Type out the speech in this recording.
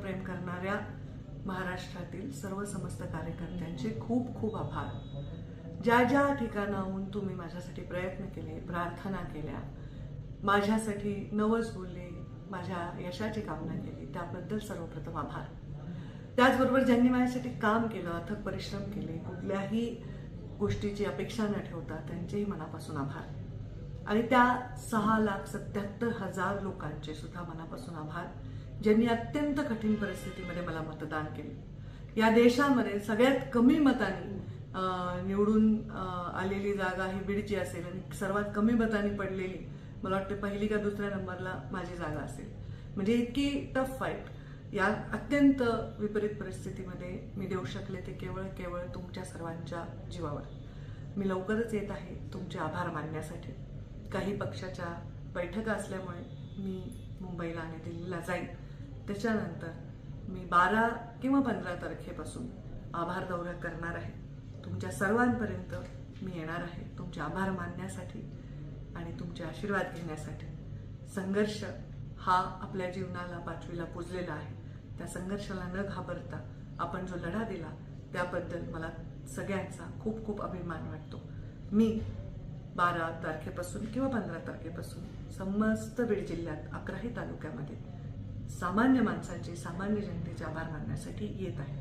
देशप्रेम करणाऱ्या महाराष्ट्रातील सर्व समस्त कार्यकर्त्यांचे खूप खूप आभार. ज्या ज्या ठिकाणाहून तुम्ही माझ्यासाठी प्रयत्न केले, प्रार्थना केल्या, माझ्यासाठी नवस बोलले, माझ्या यशाची कामना केली, त्याबद्दल सर्वप्रथम आभार. त्याचबरोबर ज्यांनी माझ्यासाठी काम केलं, अथक परिश्रम केले, कुठल्याही गोष्टीची अपेक्षा न ठेवता त्यांचेही मनापासून आभार. आणि त्या 6,77,000 लोकांचे सुद्धा मनापासून आभार, ज्यांनी अत्यंत कठीण परिस्थितीमध्ये मला मतदान केले. या देशामध्ये सगळ्यात कमी मतांनी निवडून आलेली जागा ही बीडची असेल आणि सर्वात कमी मतांनी पडलेली मला वाटतं पहिली का दुसऱ्या नंबरला माझी जागा असेल. म्हणजे इतकी टफ फाईट या अत्यंत विपरीत परिस्थितीमध्ये मी देऊ शकले ते केवळ तुमच्या सर्वांच्या जीवावर. मी लवकरच येत आहे तुमचे आभार मानण्यासाठी. काही पक्षाच्या बैठका असल्यामुळे मी मुंबईला आणि दिल्लीला जाईन. त्याच्यानंतर मी 12 किंवा 15 तारखेपासून आभार दौरा करणार आहे. तुमच्या सर्वांपर्यंत मी येणार आहे तुमचे आभार मानण्यासाठी आणि तुमचे आशीर्वाद घेण्यासाठी. संघर्ष हा आपल्या जीवनाला 5वीला पुजलेला आहे. त्या संघर्षाला न घाबरता आपण जो लढा दिला त्याबद्दल मला सगळ्यांचा खूप खूप अभिमान वाटतो. मी 12 तारखेपासून किंवा 15 तारखेपासून समस्त बीड जिल्ह्यात 11ही तालुक्यामध्ये सामान्य माणसांचे, सामान्य जनतेचे आभार मानण्यासाठी येत आहे.